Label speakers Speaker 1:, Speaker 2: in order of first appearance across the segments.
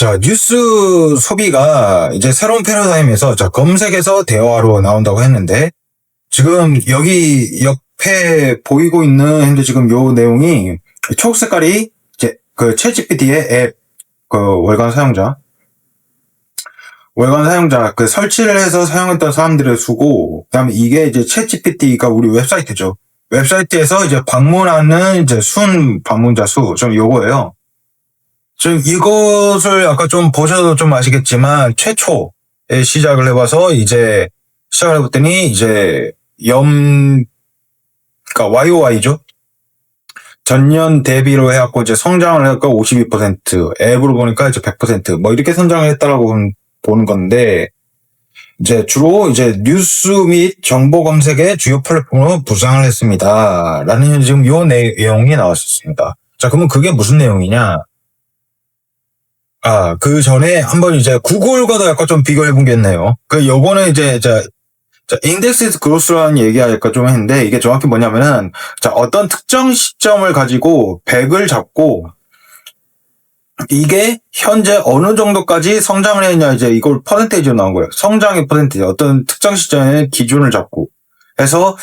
Speaker 1: 자, 뉴스 소비가 이제 새로운 패러다임에서 자, 검색에서 대화로 나온다고 했는데, 지금 여기 옆에 보이고 있는 현재 지금 요 내용이 초록 색깔이 이제 그 챗GPT의 앱, 그 월간 사용자 그 설치를 해서 사용했던 사람들의 수고, 그다음에 이게 이제 챗GPT가 우리 웹사이트죠. 웹사이트에서 이제 방문하는 이제 방문자 수, 좀 요거예요. 지금 이것을 아까 좀 보셔도 좀 아시겠지만 최초에 시작을 해봐서 이제 시작을 해봤더니 이제 그러니까 YOY죠. 전년 대비로 해갖고 이제 성장을 해갖고 52%, 앱으로 보니까 이제 100%뭐 이렇게 성장을 했다라고 보는 건데, 이제 주로 이제 뉴스 및 정보 검색의 주요 플랫폼으로 부상을 했습니다. 라는 지금 요 내용이 나왔었습니다. 자, 그러면 그게 무슨 내용이냐? 그 전에 한번 이제 구글과도 약간 좀 비교해 보겠네요. 요거는 이제, 인덱스 그로스라는 얘기가 약간 좀 했는데, 이게 정확히 뭐냐면은, 어떤 특정 시점을 가지고 100을 잡고, 이게 현재 어느 정도까지 성장을 했냐, 이제 이걸 퍼센테이지로 나온 거예요. 성장의 퍼센테이지. 어떤 특정 시점의 기준을 잡고. 해서,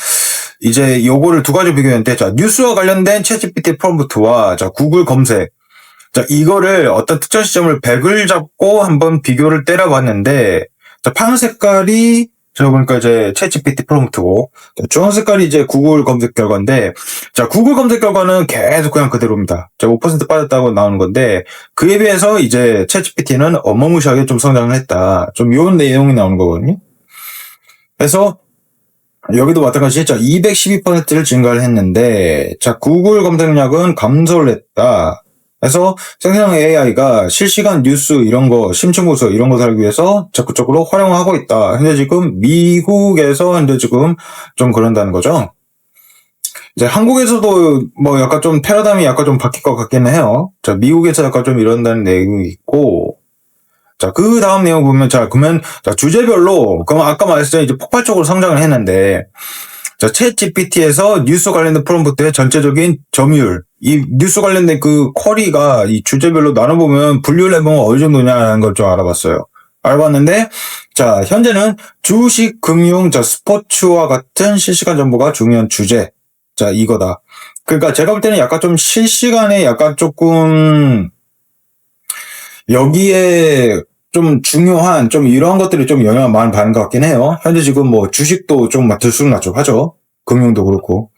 Speaker 1: 이제 요거를 두 가지 비교했는데, 뉴스와 관련된 챗GPT 프롬프트와, 구글 검색. 이거를 어떤 특정 시점을 100을 잡고 한번 비교를 때려봤는데, 파란 색깔이, 보니까 이제 챗GPT 프롬프트고, 주황 색깔이 이제 구글 검색 결과인데, 구글 검색 결과는 계속 그냥 그대로입니다. 5% 빠졌다고 나오는 건데, 그에 비해서 이제 챗GPT는 어마무시하게 좀 성장을 했다. 좀 이런 내용이 나오는 거거든요. 그래서, 여기도 마찬가지 212%를 증가를 했는데, 구글 검색량은 감소를 했다. 그래서 생성형 AI가 실시간 뉴스 이런 거, 심층보수 이런 거 살기 위해서 적극적으로 활용하고 있다. 현재 지금 미국에서 현재 지금 좀 그런다는 거죠. 이제 한국에서도 뭐 약간 좀 패러다임이 약간 좀 바뀔 것 같기는 해요. 미국에서 약간 좀 이런다는 내용이 있고, 그 다음 내용 보면, 그러면, 주제별로, 그럼 아까 말했잖아요. 이제 폭발적으로 성장을 했는데, 챗GPT에서 뉴스 관련된 프롬프트의 전체적인 점유율, 이 뉴스 관련된 그 쿼리가 이 주제별로 나눠보면 분류를 해보면 어느 정도냐는 걸 좀 알아봤어요. 알아봤는데, 현재는 주식, 금융, 스포츠와 같은 실시간 정보가 중요한 주제. 이거다. 그러니까 제가 볼 때는 약간 좀 실시간에 약간 조금, 여기에 좀 중요한, 좀 이러한 것들이 좀 영향을 많이 받는 것 같긴 해요. 현재 지금 뭐 주식도 좀 들쑥날쑥하죠. 금융도 그렇고.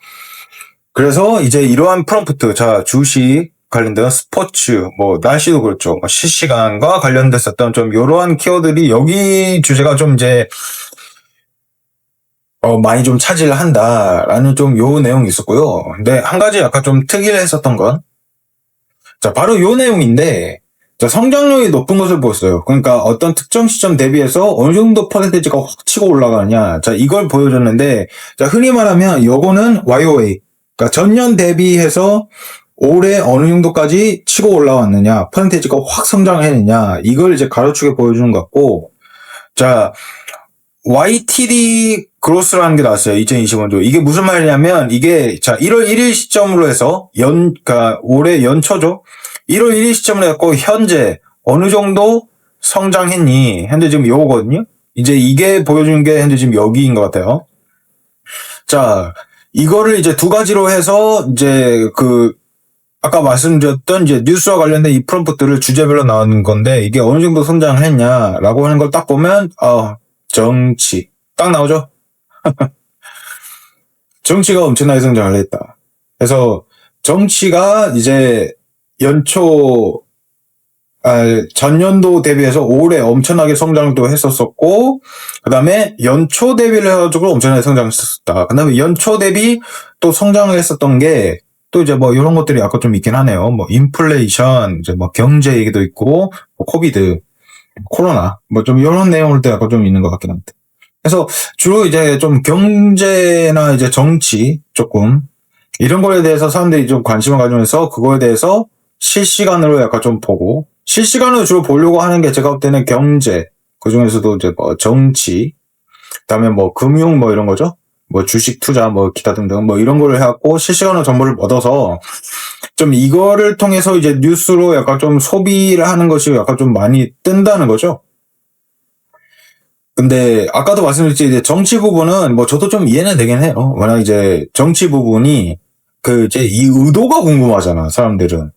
Speaker 1: 그래서 이제 이러한 프롬프트, 주식 관련된 스포츠, 뭐 날씨도 그렇죠. 실시간과 관련됐었던 좀 이러한 키워드들이 여기 주제가 좀 이제 많이 좀 차지를 한다라는 좀 요 내용이 있었고요. 근데 한 가지 약간 좀 특이했었던 건, 바로 요 내용인데, 성장률이 높은 것을 보였어요. 그러니까 어떤 특정 시점 대비해서 어느 정도 퍼센테이지가 확 치고 올라가느냐. 이걸 보여줬는데, 흔히 말하면 요거는 YOA. 그러니까 전년 대비해서 올해 어느 정도까지 치고 올라왔느냐, 퍼센테이지가 확 성장했느냐, 이걸 이제 가로축에 보여주는 것 같고, YTD 그로스라는 게 나왔어요. 2025년도. 이게 무슨 말이냐면, 이게, 1월 1일 시점으로 해서 그러니까 올해 연초죠. 1월 1일 시점으로 해갖고, 현재 어느 정도 성장했니? 현재 지금 요거거든요? 이제 이게 보여주는 게 현재 지금 여기인 것 같아요. 이거를 이제 두 가지로 해서, 이제 아까 말씀드렸던 이제 뉴스와 관련된 이 프롬프트를 주제별로 나오는 건데, 이게 어느 정도 성장을 했냐라고 하는 걸 딱 보면, 정치. 딱 나오죠? 정치가 엄청나게 성장을 했다. 그래서 정치가 이제 전년도 대비해서 올해 엄청나게 성장도 했었었고, 그 다음에 연초 대비를 해가지고 엄청나게 성장했었다. 그 다음에 연초 대비 또 성장을 했었던 게, 또 이제 뭐 이런 것들이 아까 좀 있긴 하네요. 뭐 인플레이션, 이제 뭐 경제 얘기도 있고, 뭐 코비드, 코로나, 뭐 좀 이런 내용을 또 약간 좀 있는 것 같긴 합니다. 그래서 주로 이제 좀 경제나 이제 정치 조금, 이런 거에 대해서 사람들이 좀 관심을 가지면서 그거에 대해서 실시간으로 약간 좀 보고, 실시간으로 주로 보려고 하는 게 제가 볼 때는 경제, 그 중에서도 이제 뭐 정치, 그 다음에 뭐 금융 뭐 이런 거죠. 뭐 주식 투자, 뭐 기타 등등 뭐 이런 거를 해갖고 실시간으로 정보를 얻어서 좀 이거를 통해서 이제 뉴스로 약간 좀 소비를 하는 것이 약간 좀 많이 뜬다는 거죠. 근데 아까도 말씀드렸지 이제 정치 부분은 뭐 저도 좀 이해는 되긴 해요. 워낙 이제 정치 부분이 그 이제 이 의도가 궁금하잖아 사람들은.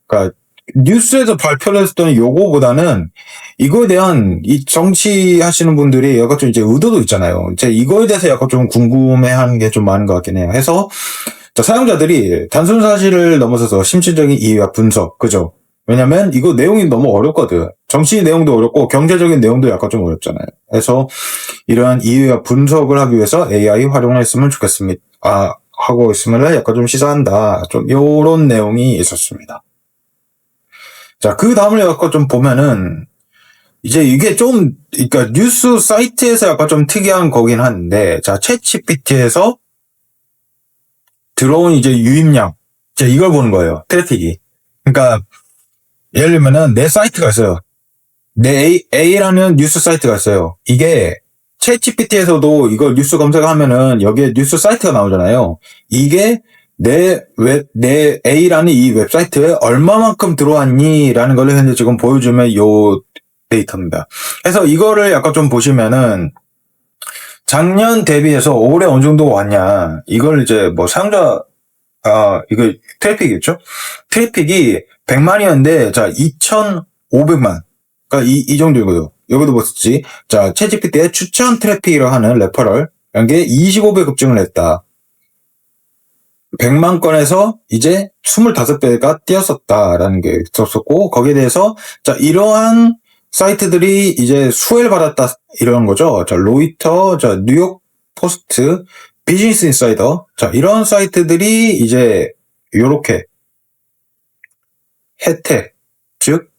Speaker 1: 그러니까 뉴스에서 발표를 했던 요거보다는 이거에 대한 이 정치하시는 분들이 약간 좀 이제 의도도 있잖아요. 이제 이거에 대해서 약간 좀 궁금해하는 게 좀 많은 것 같긴 해요. 해서 자, 사용자들이 단순 사실을 넘어서서 심층적인 이해와 분석, 그죠? 왜냐면 이거 내용이 너무 어렵거든. 정치 내용도 어렵고 경제적인 내용도 약간 좀 어렵잖아요. 그래서 이러한 이해와 분석을 하기 위해서 AI 활용을 했으면 좋겠습니다. 하고 있으면 약간 좀 시사한다. 좀 요런 내용이 있었습니다. 자, 그 다음을 약간 좀 보면은 이제 이게 좀 그러니까 뉴스 사이트에서 약간 좀 특이한 거긴 한데 자, 챗GPT에서 들어온 이제 유입량 이제 이걸 보는 거예요. 트래픽이. 그러니까 예를 들면은 내 사이트가 있어요. 내 A라는 뉴스 사이트가 있어요. 이게 챗GPT에서도 이거 뉴스 검색하면은 여기에 뉴스 사이트가 나오잖아요. 이게 내 A라는 이 웹사이트에 얼마만큼 들어왔니라는 걸 현재 지금 보여주면 요 데이터입니다. 그래서 이거를 약간 좀 보시면은 작년 대비해서 올해 어느 정도 왔냐 이걸 이제 뭐 사용자 이거 트래픽이겠죠? 트래픽이 100만이었는데 자 2,500만 그러니까 이 정도이고요. 여기도 보셨지? 자 챗GPT의 추천 트래픽이라고 하는 레퍼럴 이런 게 25배 급증을 했다. 100만 건에서 이제 25배가 뛰었었다라는 게 있었고 거기에 대해서 자 이러한 사이트들이 이제 수혜를 받았다 이런 거죠. 자 로이터, 자 뉴욕 포스트, 비즈니스 인사이더 자 이런 사이트들이 이제 요렇게 혜택 즉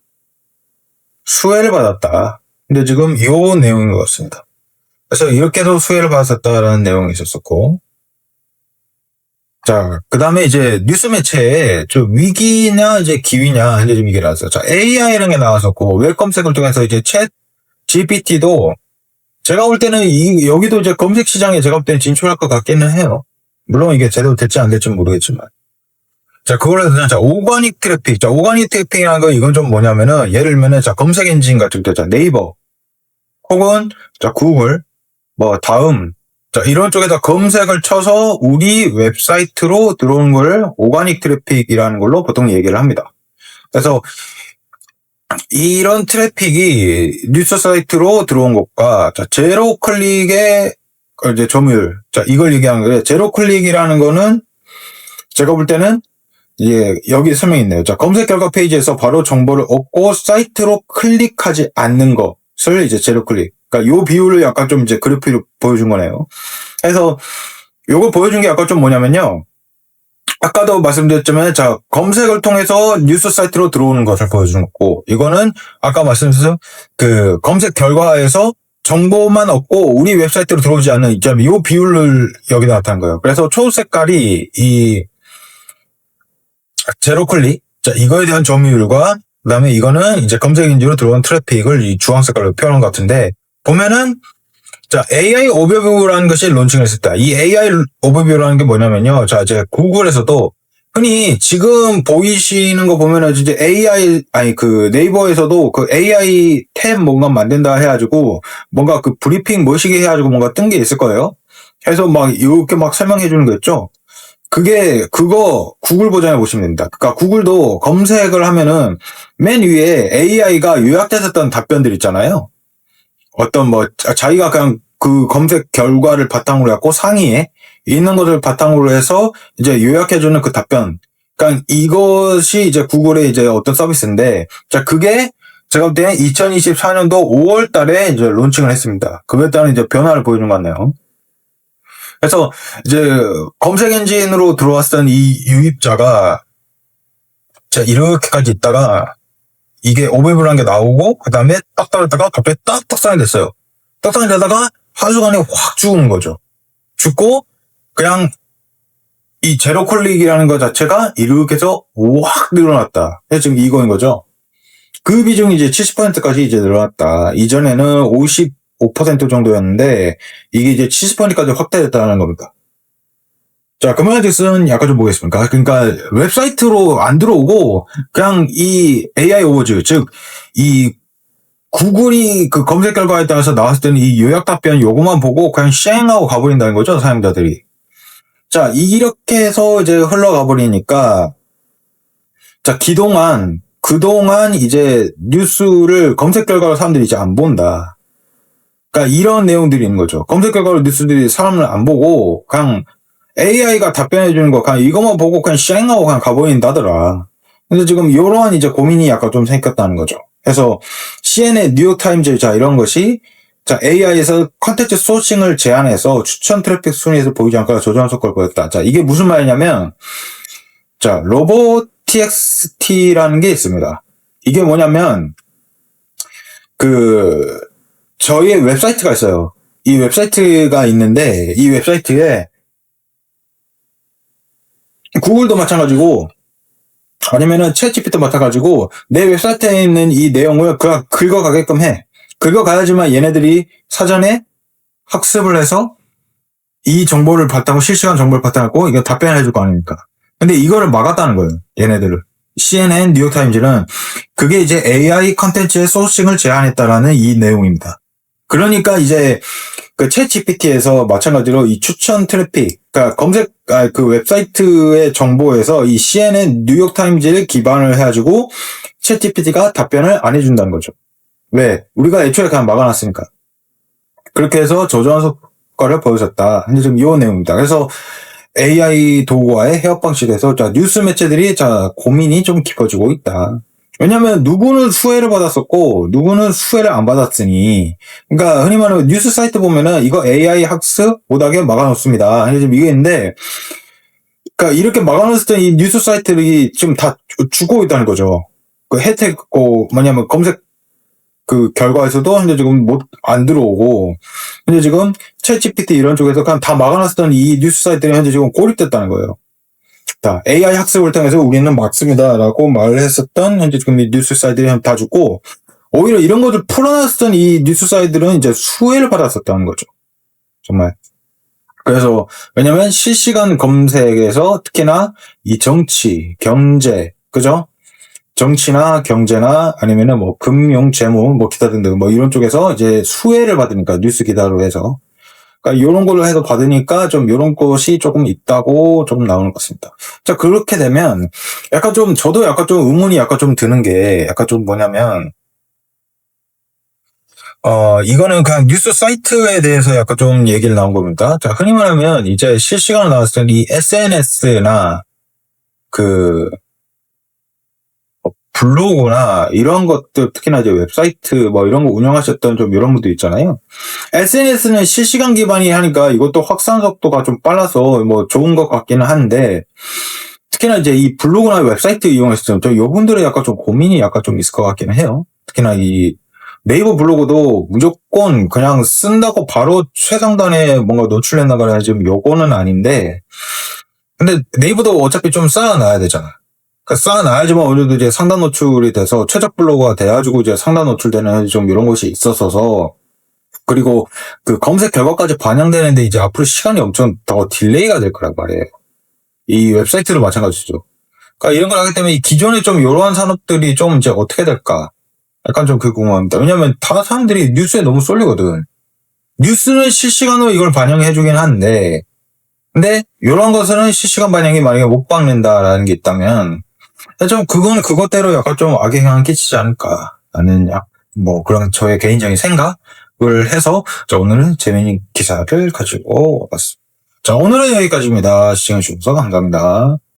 Speaker 1: 수혜를 받았다. 근데 지금 요 내용인 것 같습니다. 그래서 이렇게도 수혜를 받았다라는 내용이 있었었고 자, 그 다음에 이제 뉴스 매체에 좀 위기냐, 이제 기위냐, 이제 좀 이게 나왔어요. 자, AI라는 게 나왔었고, 웹 검색을 통해서 이제 챗 GPT도 제가 볼 때는 여기도 이제 검색 시장에 제가 볼 때는 진출할 것 같기는 해요. 물론 이게 제대로 될지 안 될지는 모르겠지만. 자, 그걸 해서 자, 오가닉 트래픽. 자, 오가닉 트래픽이라는 거 이건 좀 뭐냐면은, 예를 들면은, 자, 검색 엔진 같은 거, 자, 네이버, 혹은, 자, 구글, 뭐, 다음, 자, 이런 쪽에다 검색을 쳐서 우리 웹사이트로 들어오는 걸 오가닉 트래픽이라는 걸로 보통 얘기를 합니다. 그래서 이런 트래픽이 뉴스 사이트로 들어온 것과 자, 제로 클릭의 이제 점유율. 자, 이걸 얘기하는 거예요. 제로 클릭이라는 거는 제가 볼 때는 이제 여기 설명이 있네요. 자, 검색 결과 페이지에서 바로 정보를 얻고 사이트로 클릭하지 않는 것을 이제 제로 클릭. 그러니까 요 비율을 약간 좀 이제 그래프로 보여준 거네요. 그래서 요걸 보여준 게 약간 좀 뭐냐면요. 아까도 말씀드렸지만 자 검색을 통해서 뉴스 사이트로 들어오는 것을 보여주는 거고 이거는 아까 말씀드린 그 검색 결과에서 정보만 얻고 우리 웹사이트로 들어오지 않는 이 비율을 여기다 나타난 거예요. 그래서 초색깔이 이 제로 클릭 자 이거에 대한 점유율과 그다음에 이거는 이제 검색 엔진으로 들어온 트래픽을 이 주황 색깔로 표현한 것 같은데 보면은 자, AI 오버뷰라는 것이 론칭을 했었다. 이 AI 오버뷰라는 게 뭐냐면요. 자, 이제 구글에서도 흔히 지금 보이시는 거 보면은 이제 그 네이버에서도 그 AI 탭 뭔가 만든다 해가지고 뭔가 그 브리핑 모시게 해가지고 뭔가 뜬 게 있을 거예요. 그래서 막 이렇게 막 설명해 주는 거 있죠. 그거 구글 버전에 보시면 됩니다. 그러니까 구글도 검색을 하면은 맨 위에 AI가 요약됐었던 답변들 있잖아요. 어떤 뭐 자기가 그냥 그 검색 결과를 바탕으로 해갖고 상위에 있는 것을 바탕으로 해서 이제 요약해주는 그 답변. 그러니까 이것이 이제 구글의 이제 어떤 서비스인데, 자 그게 제가 볼 때 2024년도 5월 달에 이제 론칭을 했습니다. 그에 따른 이제 변화를 보여준 것 같네요. 그래서 이제 검색 엔진으로 들어왔던 이 유입자가 자 이렇게까지 있다가 이게 오버뷰라는 게 나오고 그 다음에 딱 떨어졌다가 갑자기 딱 떡상이 됐어요. 떡상이 되다가 하루간에 확 죽은 거죠. 죽고 그냥 이 제로 클릭이라는 것 자체가 이렇게 해서 확 늘어났다. 지금 이거인 거죠. 그 비중이 이제 70%까지 이제 늘어났다. 이전에는 35% 정도였는데 이게 이제 70%까지 확대됐다는 겁니다. 자, 그 말즉슨 약간 좀 보겠습니까? 그러니까 웹사이트로 안 들어오고 그냥 이 AI 오버즈, 즉 이 구글이 그 검색 결과에 따라서 나왔을 때는 이 요약 답변 요거만 보고 그냥 쌩하고 가버린다는 거죠, 사용자들이. 자, 이렇게 해서 이제 흘러가 버리니까 자, 그동안 이제 뉴스를 검색 결과로 사람들이 이제 안 본다. 그러니까 이런 내용들이 있는 거죠. 검색 결과로 뉴스들이 사람을 안 보고 그냥 AI가 답변해 주는 거 그냥 이것만 보고 그냥 쌩하고 그냥 가버린다더라. 근데 지금 이러한 이제 고민이 약간 좀 생겼다는 거죠. 그래서 CNN, 뉴욕타임즈 자 이런 것이 자 AI에서 컨텐츠 소싱을 제한해서 추천 트래픽 순위에서 보이지 않거나 저조한 성과를 보였다. 자 이게 무슨 말이냐면 자 로보TXT라는 게 있습니다. 이게 뭐냐면 그 저희의 웹사이트가 있어요. 이 웹사이트가 있는데 이 웹사이트에 구글도 마찬가지고 아니면은 챗GPT도 마찬가지고 내 웹사이트에 있는 이 내용을 그냥 긁어가게끔 해. 긁어가야지만 얘네들이 사전에 학습을 해서 이 정보를 바탕으로 실시간 정보를 바탕으로 이거 답변을 해줄 거 아닙니까? 근데 이거를 막았다는 거예요. 얘네들을. CNN, 뉴욕타임즈는 그게 이제 AI 컨텐츠의 소싱을 제한했다라는 이 내용입니다. 그러니까 이제 그 챗GPT에서 마찬가지로 이 추천 트래픽, 그러니까 그 웹사이트의 정보에서 이 CNN, 뉴욕타임즈를 기반을 해가지고 챗GPT가 답변을 안 해준다는 거죠. 왜? 우리가 애초에 그냥 막아놨으니까. 그렇게 해서 저조한 성과를 보여줬다. 이제 지금 이 내용입니다. 그래서 AI 도구와의 해협 방식에서 자 뉴스 매체들이 자 고민이 좀 깊어지고 있다. 왜냐면 누구는 수혜를 받았었고 누구는 수혜를 안 받았으니 그러니까 흔히 말하는 뉴스 사이트 보면은 이거 AI 학습 못하게 막아놓습니다. 지금 이게 있는데 그러니까 이렇게 막아놓을 때 이 뉴스 사이트들이 지금 다 주고 있다는 거죠. 그 혜택 뭐냐면 검색 그 결과에서도 현재 지금 안 들어오고 현재 지금 챗GPT 이런 쪽에서 그냥 다 막아놨던 이 뉴스 사이트들이 현재 지금 고립됐다는 거예요. 자, AI 학습을 통해서 우리는 막습니다라고 말을 했었던 현재 지금 이 뉴스 사이트들이 다 죽고 오히려 이런 것을 풀어놨던 이 뉴스 사이트들은 이제 수혜를 받았었다는 거죠. 정말. 그래서 왜냐면 실시간 검색에서 특히나 이 정치, 경제, 그죠? 정치나 경제나 아니면은 뭐 금융, 재무, 뭐 기타 등등 뭐 이런 쪽에서 이제 수혜를 받으니까 뉴스 기사로 해서 그러니까 이런 걸로 해서 받으니까 좀 이런 것이 조금 있다고 좀 나오는 것 같습니다. 자 그렇게 되면 약간 좀 저도 약간 좀 의문이 약간 좀 드는 게 약간 좀 뭐냐면 이거는 그냥 뉴스 사이트에 대해서 약간 좀 얘기를 나온 겁니다. 자 흔히 말하면 이제 실시간으로 나왔을 때 이 SNS나 그 블로그나 이런 것들 특히나 이제 웹사이트 뭐 이런 거 운영하셨던 좀 이런 분들 있잖아요. SNS는 실시간 기반이 하니까 이것도 확산 속도가 좀 빨라서 뭐 좋은 것 같기는 한데 특히나 이제 이 블로그나 웹사이트 이용했을 때 이분들의 약간 좀 고민이 약간 좀 있을 것 같기는 해요. 특히나 이 네이버 블로그도 무조건 그냥 쓴다고 바로 최상단에 뭔가 노출된다 그래야 지금 요거는 아닌데 근데 네이버도 어차피 좀 쌓아놔야 되잖아. 그러니까 쌓아놔야지만 어느 정도 이제 상단 노출이 돼서 최적 블로그가 돼가지고 이제 상단 노출되는 좀 이런 것이 있었어서 그리고 그 검색 결과까지 반영되는데 이제 앞으로 시간이 엄청 더 딜레이가 될 거란 말이에요. 이 웹사이트도 마찬가지죠. 그러니까 이런 걸 하기 때문에 기존에 좀 이러한 산업들이 좀 이제 어떻게 될까? 약간 좀 그게 궁금합니다. 왜냐면 다 사람들이 뉴스에 너무 쏠리거든. 뉴스는 실시간으로 이걸 반영해주긴 한데 근데 이런 것은 실시간 반영이 만약에 못 박는다라는 게 있다면 좀 그건 그것대로 약간 좀 악영향을 끼치지 않을까라는 뭐 그런 저의 개인적인 생각을 해서 자 오늘은 재미있는 기사를 가지고 와봤습니다. 자 오늘은 여기까지입니다. 시청해주셔서 감사합니다.